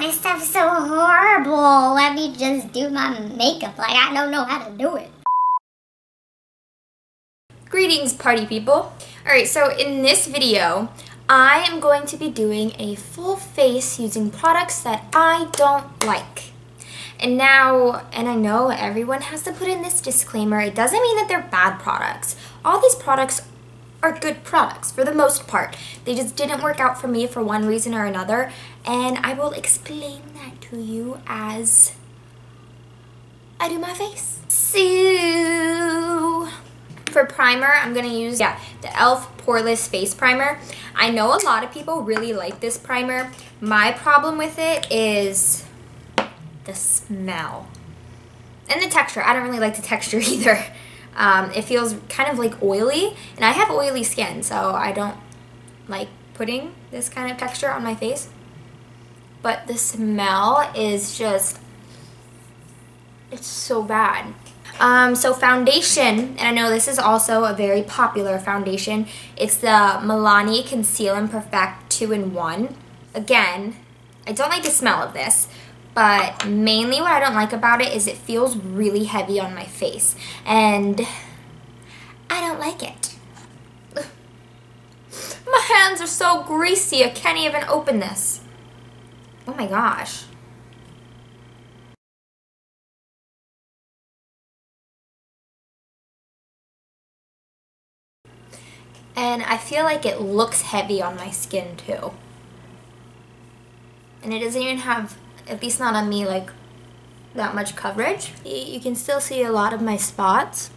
this stuff's so horrible. Let me just do my makeup like I don't know how to do it. Greetings, party people. Alright, so in this video, I am going to be doing a full face using products that I don't like. And I know everyone has to put in this disclaimer, it doesn't mean that they're bad products. All these products are good products for the most part. They just didn't work out for me for one reason or another, and I will explain that to you as I do my face. So, for primer, I'm gonna use the e.l.f. Poreless Face Primer. I know a lot of people really like this primer. My problem with it is the smell and the texture. I don't really like the texture either. It feels kind of like oily, and I have oily skin, so I don't like putting this kind of texture on my face. But the smell is just, it's so bad. So foundation, and I know this is also a very popular foundation. It's the Milani Conceal and Perfect 2-in-1. Again, I don't like the smell of this, but mainly what I don't like about it is it feels really heavy on my face, and I don't like it. Ugh. My hands are so greasy, I can't even open this. Oh my gosh. And I feel like it looks heavy on my skin too. And it doesn't even have, at least not on me, like that much coverage. You can still see a lot of my spots.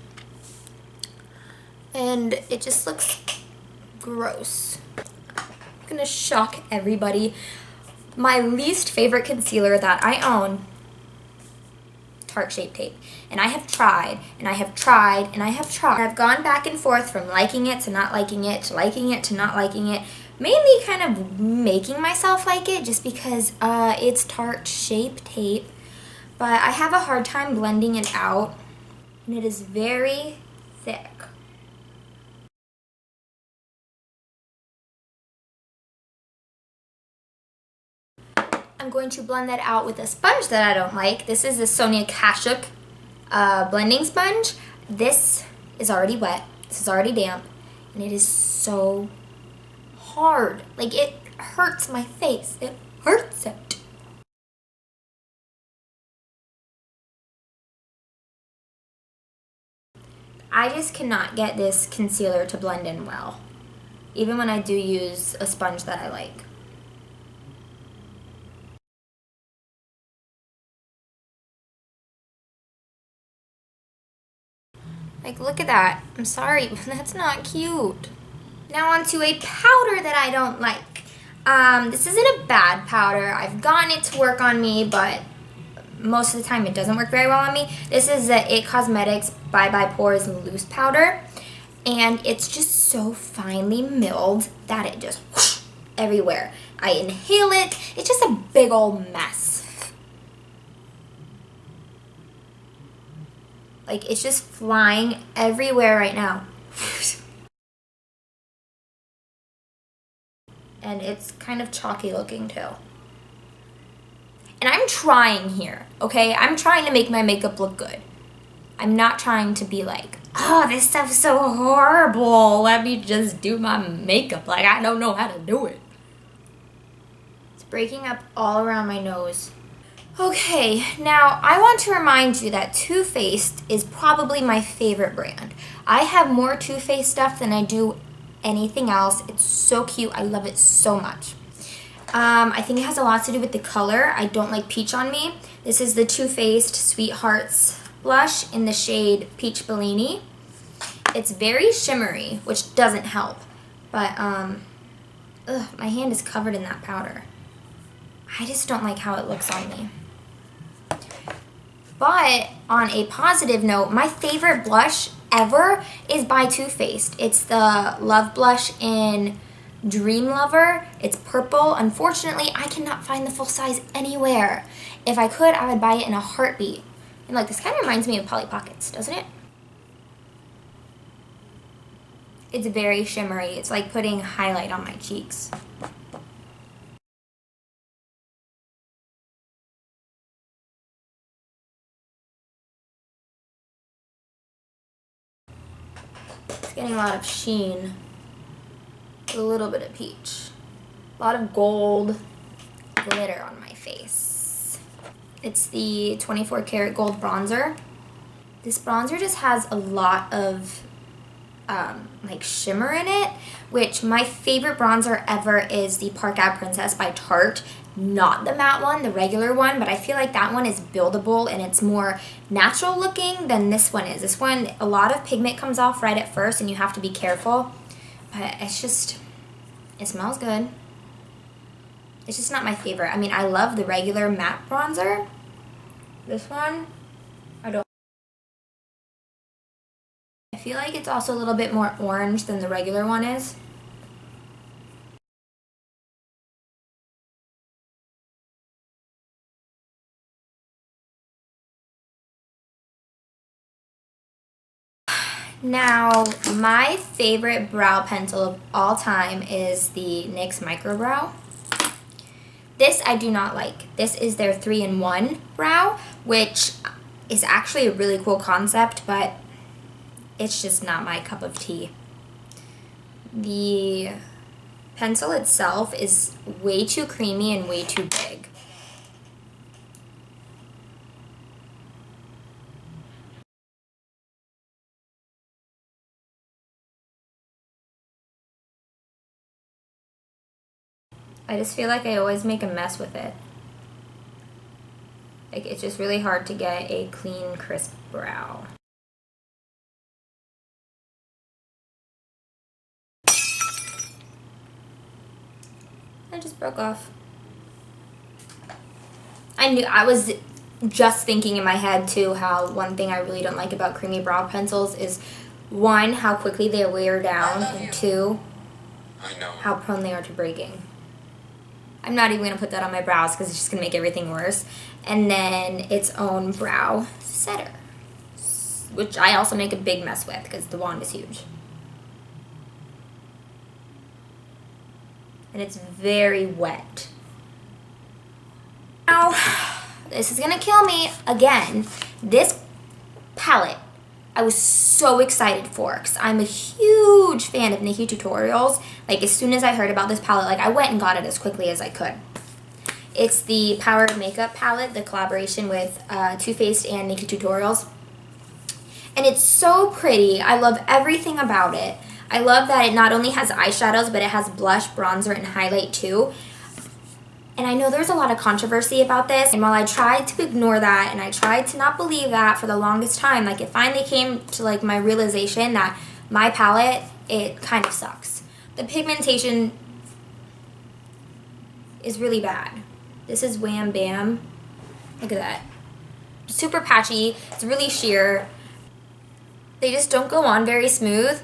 And it just looks gross. I'm gonna shock everybody. My least favorite concealer that I own, Tarte Shape Tape. And I have tried, and I have tried, and I have tried. I've gone back and forth from liking it to not liking it, to liking it to not liking it. Mainly kind of making myself like it just because it's Tarte Shape Tape. But I have a hard time blending it out, and it is very thick. I'm going to blend that out with a sponge that I don't like. This is the Sonia Kashuk blending sponge. This is already wet. This is already damp, and it is so hard. Like, it hurts my face. It hurts it. I just cannot get this concealer to blend in well, even when I do use a sponge that I like. Like, look at that. I'm sorry, but that's not cute. Now onto a powder that I don't like. This isn't a bad powder. I've gotten it to work on me, but most of the time it doesn't work very well on me. This is the IT Cosmetics Bye Bye Pores Loose Powder. And it's just so finely milled that it just whoosh, everywhere. I inhale it. It's just a big old mess. Like, it's just flying everywhere right now. And it's kind of chalky looking too. And I'm trying here, okay? I'm trying to make my makeup look good. I'm not trying to be like, oh, this stuff's so horrible. Let me just do my makeup like I don't know how to do it. It's breaking up all around my nose. Okay, now I want to remind you that Too Faced is probably my favorite brand. I have more Too Faced stuff than I do anything else. It's so cute. I love it so much. I think it has a lot to do with the color. I don't like peach on me. This is the Too Faced Sweethearts blush in the shade Peach Bellini. It's very shimmery, which doesn't help. But, my hand is covered in that powder. I just don't like how it looks on me. But on a positive note, my favorite blush ever is by Too Faced. It's the Love Blush in Dream Lover. It's purple. Unfortunately, I cannot find the full size anywhere. If I could, I would buy it in a heartbeat. And like, this kind of reminds me of Polly Pockets, doesn't it? It's very shimmery. It's like putting highlight on my cheeks. Getting a lot of sheen. A little bit of peach. A lot of gold glitter on my face. It's the 24 karat gold bronzer. This bronzer just has a lot of like shimmer in it, which my favorite bronzer ever is the Park Ave Princess by Tarte. Not the matte one, the regular one, but I feel like that one is buildable and it's more natural looking than this one is. This one, a lot of pigment comes off right at first and you have to be careful, but it's just, it smells good. It's just not my favorite. I mean, I love the regular matte bronzer. This one, I feel like it's also a little bit more orange than the regular one is. Now, my favorite brow pencil of all time is the NYX Micro Brow. This I do not like. This is their 3-in-1 brow, which is actually a really cool concept, but it's just not my cup of tea. The pencil itself is way too creamy and way too big. I just feel like I always make a mess with it. Like, it's just really hard to get a clean, crisp brow. I just broke off. I was just thinking in my head too how one thing I really don't like about creamy brow pencils is, one, how quickly they wear down, and two, how prone they are to breaking. I'm not even going to put that on my brows because it's just going to make everything worse. And then its own brow setter, which I also make a big mess with because the wand is huge. And it's very wet. Now, this is going to kill me again. This palette I was so excited for because I'm a huge fan of Nikki tutorials. Like, as soon as I heard about this palette, like, I went and got it as quickly as I could. It's the Power of Makeup palette, the collaboration with Too Faced and Nikki tutorials. And it's so pretty. I love everything about it. I love that it not only has eyeshadows, but it has blush, bronzer, and highlight too. And I know there's a lot of controversy about this, and while I tried to ignore that and I tried to not believe that for the longest time, like, it finally came to, like, my realization that my palette, it kind of sucks. The pigmentation is really bad. This is Wham Bam. Look at that. Super patchy. It's really sheer. They just don't go on very smooth.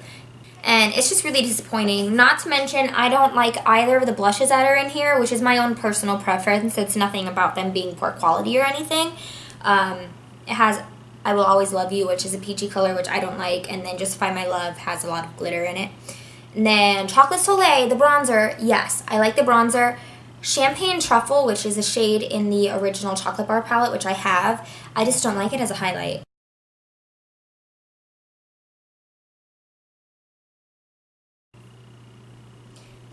And it's just really disappointing. Not to mention, I don't like either of the blushes that are in here, which is my own personal preference. It's nothing about them being poor quality or anything. It has I Will Always Love You, which is a peachy color, which I don't like. And then Justify My Love has a lot of glitter in it. And then Chocolate Soleil, the bronzer. Yes, I like the bronzer. Champagne Truffle, which is a shade in the original Chocolate Bar palette, which I have. I just don't like it as a highlight.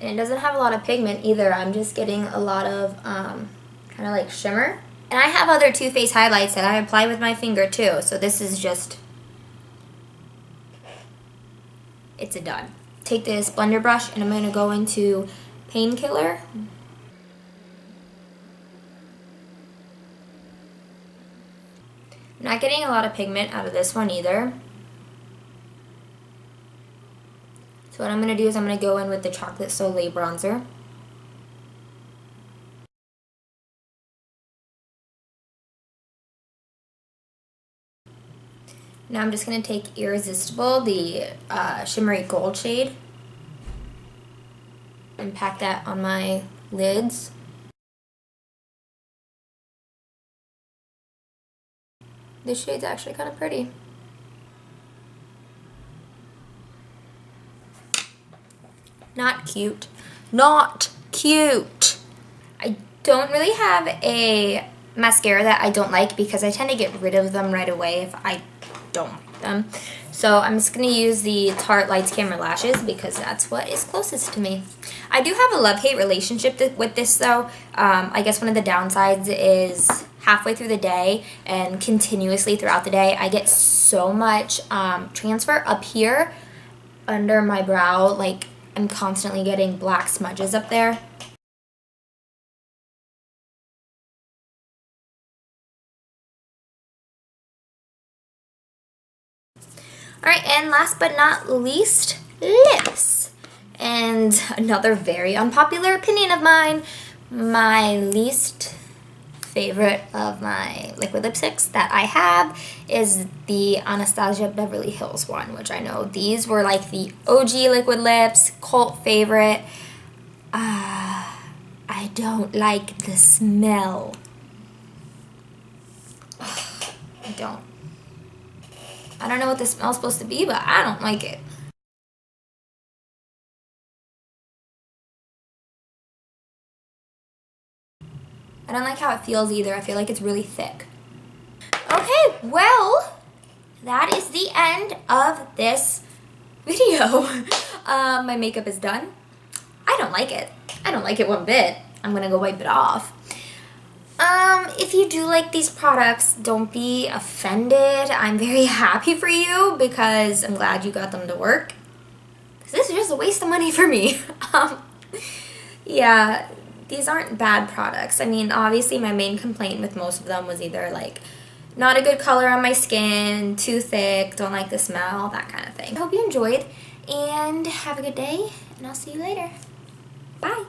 And it doesn't have a lot of pigment either. I'm just getting a lot of kind of like shimmer. And I have other Too Faced highlights that I apply with my finger too. So this is just, it's a done. Take this blender brush and I'm going to go into Painkiller. I'm not getting a lot of pigment out of this one either. So what I'm going to do is I'm going to go in with the Chocolate Soleil bronzer. Now I'm just going to take Irresistible, the shimmery gold shade, and pack that on my lids. This shade's actually kind of pretty. Not cute. Not cute. I don't really have a mascara that I don't like because I tend to get rid of them right away if I don't like them. So I'm just going to use the Tarte Lights Camera Lashes because that's what is closest to me. I do have a love-hate relationship with this though. I guess one of the downsides is halfway through the day and continuously throughout the day, I get so much transfer up here under my brow. Like, I'm constantly getting black smudges up there. Alright, and last but not least, lips. And another very unpopular opinion of mine, my least favorite of my liquid lipsticks that I have is the Anastasia Beverly Hills one, which I know these were like the OG liquid lips, cult favorite. I don't like the smell. I don't. I don't know what the smell's supposed to be, but I don't like it. I don't like how it feels either. I feel like it's really thick. Okay, well, that is the end of this video. My makeup is done. I don't like it. I don't like it one bit. I'm gonna go wipe it off. If you do like these products, don't be offended. I'm very happy for you because I'm glad you got them to work. This is just a waste of money for me. Yeah, these aren't bad products. I mean, obviously my main complaint with most of them was either like not a good color on my skin, too thick, don't like the smell, that kind of thing. I hope you enjoyed and have a good day, and I'll see you later. Bye.